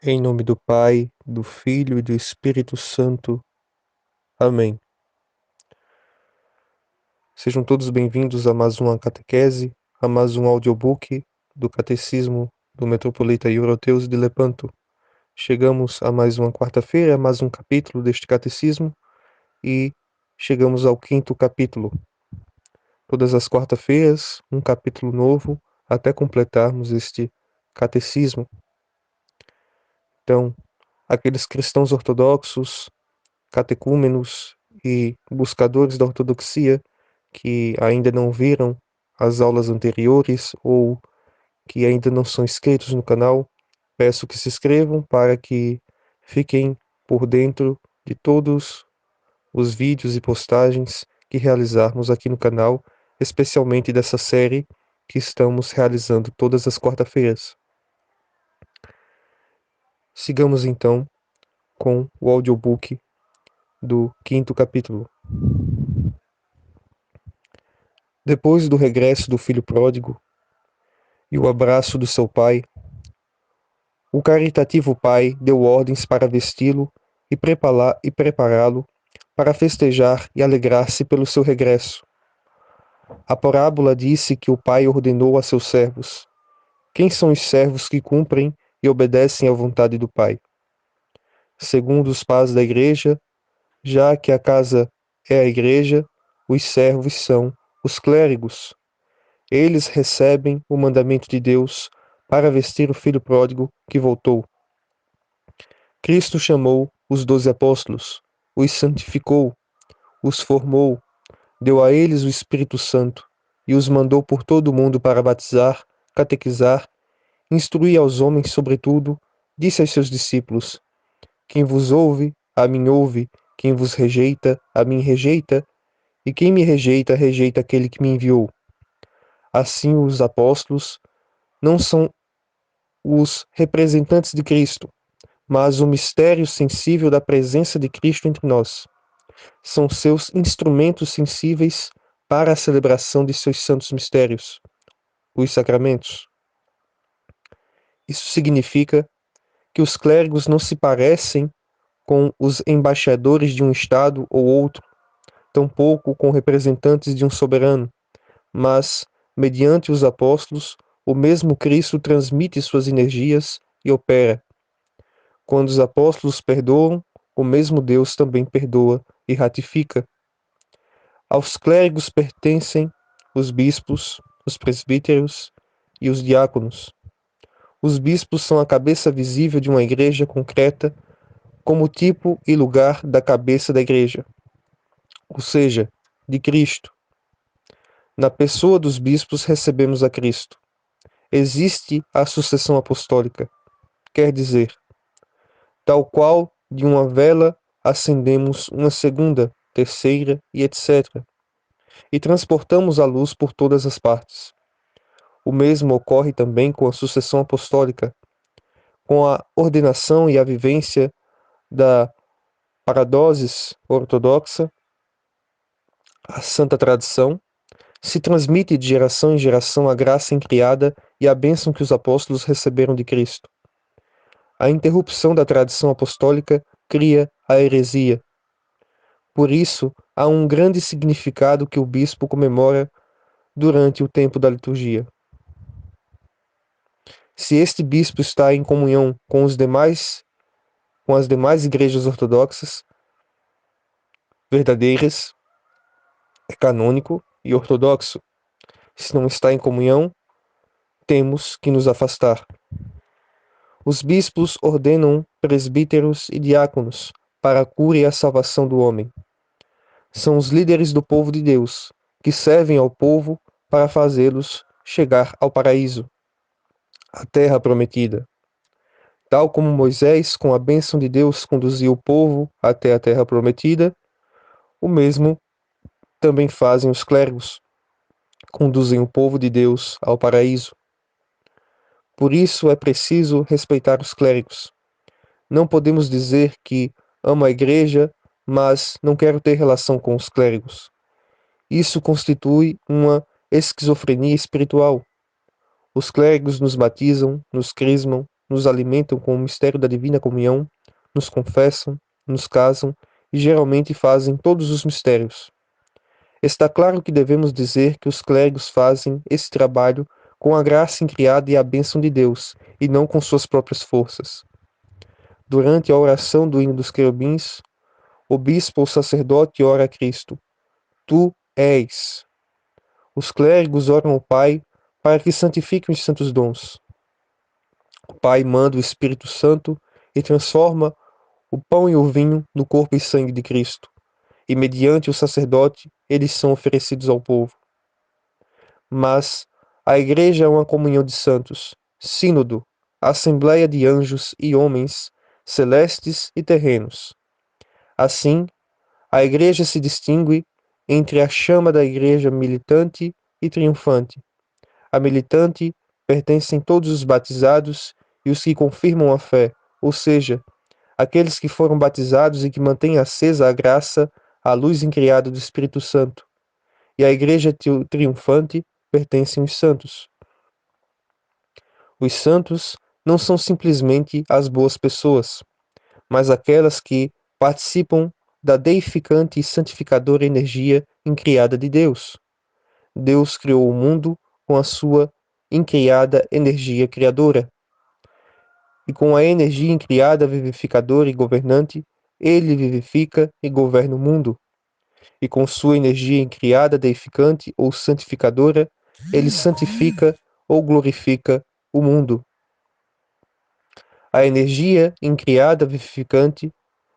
Em nome do Pai, do Filho e do Espírito Santo. Amém. Sejam todos bem-vindos a mais uma catequese, a mais um audiobook do Catecismo do Metropolita Euroteus de Lepanto. Chegamos a mais uma quarta-feira, a mais um capítulo deste catecismo e chegamos ao quinto capítulo. Todas as quarta-feiras, um capítulo novo até completarmos este catecismo. Então, aqueles cristãos ortodoxos, catecúmenos e buscadores da ortodoxia que ainda não viram as aulas anteriores ou que ainda não são inscritos no canal, peço que se inscrevam para que fiquem por dentro de todos os vídeos e postagens que realizarmos aqui no canal, especialmente dessa série que estamos realizando todas as quarta-feiras. Sigamos então com o audiobook do quinto capítulo. Depois do regresso do filho pródigo e o abraço do seu pai, o caritativo pai deu ordens para vesti-lo e prepará-lo para festejar e alegrar-se pelo seu regresso. A parábola disse que o pai ordenou a seus servos: quem são os servos que cumprem e obedecem à vontade do pai? Segundo os pais da igreja, já que a casa é a igreja, os servos são os clérigos. Eles recebem o mandamento de Deus para vestir o filho pródigo que voltou. Cristo chamou os 12 apóstolos, os santificou, os formou, deu a eles o Espírito Santo e os mandou por todo o mundo para batizar, catequizar, instruir aos homens, sobretudo, disse aos seus discípulos: quem vos ouve, a mim ouve, quem vos rejeita, a mim rejeita, e quem me rejeita, rejeita aquele que me enviou. Assim, os apóstolos não são os representantes de Cristo, mas o mistério sensível da presença de Cristo entre nós. São seus instrumentos sensíveis para a celebração de seus santos mistérios, os sacramentos. Isso significa que os clérigos não se parecem com os embaixadores de um estado ou outro, tampouco com representantes de um soberano, mas, mediante os apóstolos, o mesmo Cristo transmite suas energias e opera. Quando os apóstolos perdoam, o mesmo Deus também perdoa e ratifica. Aos clérigos pertencem os bispos, os presbíteros e os diáconos. Os bispos são a cabeça visível de uma igreja concreta, como tipo e lugar da cabeça da igreja, ou seja, de Cristo. Na pessoa dos bispos recebemos a Cristo. Existe a sucessão apostólica, quer dizer, tal qual de uma vela acendemos uma segunda, terceira e etc. E transportamos a luz por todas as partes. O mesmo ocorre também com a sucessão apostólica, com a ordenação e a vivência da paradosis ortodoxa, a santa tradição, se transmite de geração em geração a graça incriada e a bênção que os apóstolos receberam de Cristo. A interrupção da tradição apostólica cria a heresia. Por isso, há um grande significado que o bispo comemora durante o tempo da liturgia. Se este bispo está em comunhão com as demais igrejas ortodoxas verdadeiras, é canônico e ortodoxo. Se não está em comunhão, temos que nos afastar. Os bispos ordenam presbíteros e diáconos para a cura e a salvação do homem. São os líderes do povo de Deus, que servem ao povo para fazê-los chegar ao paraíso, a terra prometida. Tal como Moisés, com a bênção de Deus, conduziu o povo até a terra prometida, o mesmo também fazem os clérigos, conduzem o povo de Deus ao paraíso. Por isso é preciso respeitar os clérigos. Não podemos dizer que amo a igreja, mas não quero ter relação com os clérigos. Isso constitui uma esquizofrenia espiritual. Os clérigos nos batizam, nos crismam, nos alimentam com o mistério da divina comunhão, nos confessam, nos casam e geralmente fazem todos os mistérios. Está claro que devemos dizer que os clérigos fazem esse trabalho com a graça incriada e a bênção de Deus, e não com suas próprias forças. Durante a oração do hino dos querubins, o bispo ou sacerdote ora a Cristo: Tu és. Os clérigos oram ao Pai para que santifiquem os santos dons. O Pai manda o Espírito Santo e transforma o pão e o vinho no corpo e sangue de Cristo, e mediante o sacerdote eles são oferecidos ao povo. Mas a Igreja é uma comunhão de santos, sínodo, assembleia de anjos e homens, celestes e terrenos. Assim, a Igreja se distingue entre a chama da Igreja militante e triunfante. A militante pertencem todos os batizados e os que confirmam a fé, ou seja, aqueles que foram batizados e que mantêm acesa a graça, a luz incriada do Espírito Santo. E à Igreja triunfante pertencem os santos. Os santos não são simplesmente as boas pessoas, mas aquelas que participam da deificante e santificadora energia incriada de Deus. Deus criou o mundo com a sua incriada energia criadora. E com a energia incriada vivificadora e governante, ele vivifica e governa o mundo. E com sua energia incriada deificante ou santificadora, ele santifica ou glorifica o mundo. A energia incriada vivificante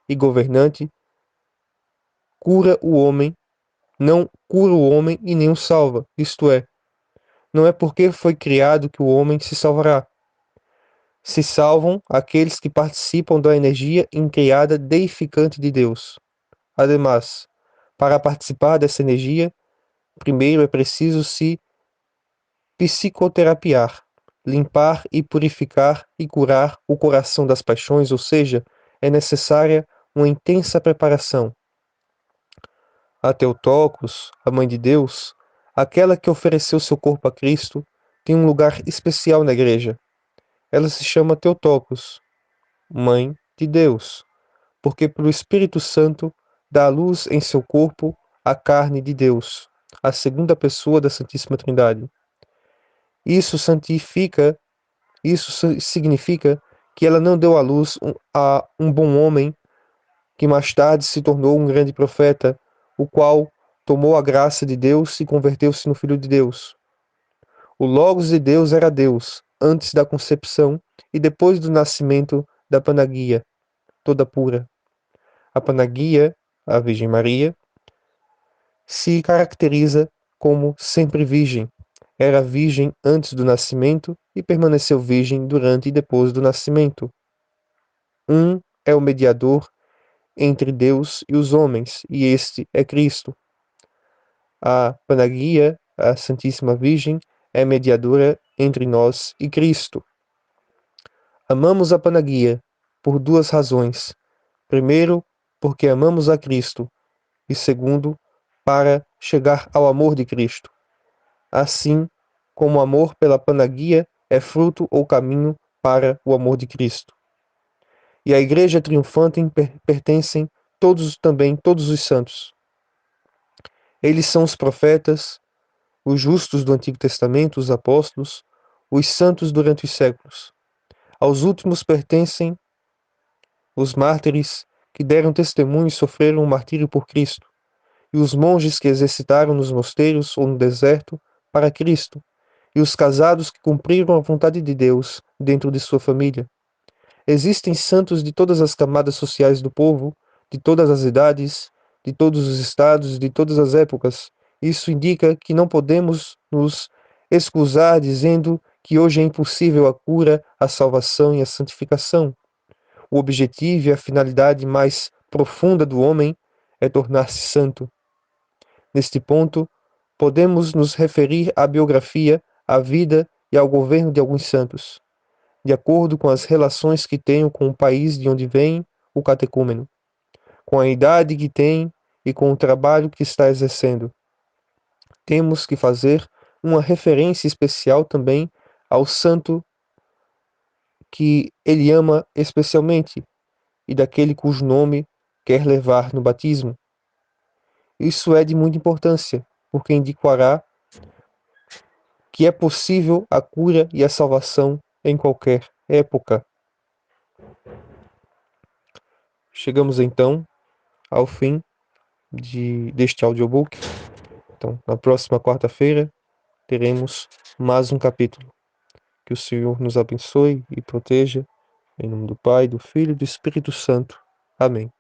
e governante cura o homem, não cura o homem e nem o salva, isto é, não é porque foi criado que o homem se salvará. Se salvam aqueles que participam da energia incriada deificante de Deus. Ademais, para participar dessa energia, primeiro é preciso se psicoterapiar, limpar e purificar e curar o coração das paixões, ou seja, é necessária uma intensa preparação. A Theotokos, a Mãe de Deus, aquela que ofereceu seu corpo a Cristo, tem um lugar especial na igreja. Ela se chama Theotokos, Mãe de Deus, porque pelo Espírito Santo dá à luz em seu corpo a carne de Deus, a segunda pessoa da Santíssima Trindade. Isso significa que ela não deu à luz a um bom homem que mais tarde se tornou um grande profeta, o qual tomou a graça de Deus e converteu-se no Filho de Deus. O Logos de Deus era Deus, antes da concepção e depois do nascimento da Panagia, toda pura. A Panagia, a Virgem Maria, se caracteriza como sempre virgem. Era virgem antes do nascimento e permaneceu virgem durante e depois do nascimento. Um é o mediador entre Deus e os homens, e este é Cristo. A Panagia, a Santíssima Virgem, é mediadora entre nós e Cristo. Amamos a Panagia por duas razões. Primeiro, porque amamos a Cristo, e segundo, para chegar ao amor de Cristo. Assim como o amor pela Panagia é fruto ou caminho para o amor de Cristo. E à Igreja triunfante pertencem todos os santos. Eles são os profetas, os justos do Antigo Testamento, os apóstolos, os santos durante os séculos. Aos últimos pertencem os mártires que deram testemunho e sofreram o martírio por Cristo, e os monges que exercitaram nos mosteiros ou no deserto para Cristo, e os casados que cumpriram a vontade de Deus dentro de sua família. Existem santos de todas as camadas sociais do povo, de todas as idades, de todos os estados, de todas as épocas. Isso indica que não podemos nos excusar dizendo que hoje é impossível a cura, a salvação e a santificação. O objetivo e a finalidade mais profunda do homem é tornar-se santo. Neste ponto, podemos nos referir à biografia, à vida e ao governo de alguns santos, de acordo com as relações que tenham com o país de onde vem o catecúmeno, com a idade que tem e com o trabalho que está exercendo. Temos que fazer uma referência especial também ao santo que ele ama especialmente e daquele cujo nome quer levar no batismo. Isso é de muita importância, porque indicará que é possível a cura e a salvação em qualquer época. Chegamos então ao fim deste audiobook. Então, na próxima quarta-feira, teremos mais um capítulo. Que o Senhor nos abençoe e proteja. Em nome do Pai, do Filho e do Espírito Santo. Amém.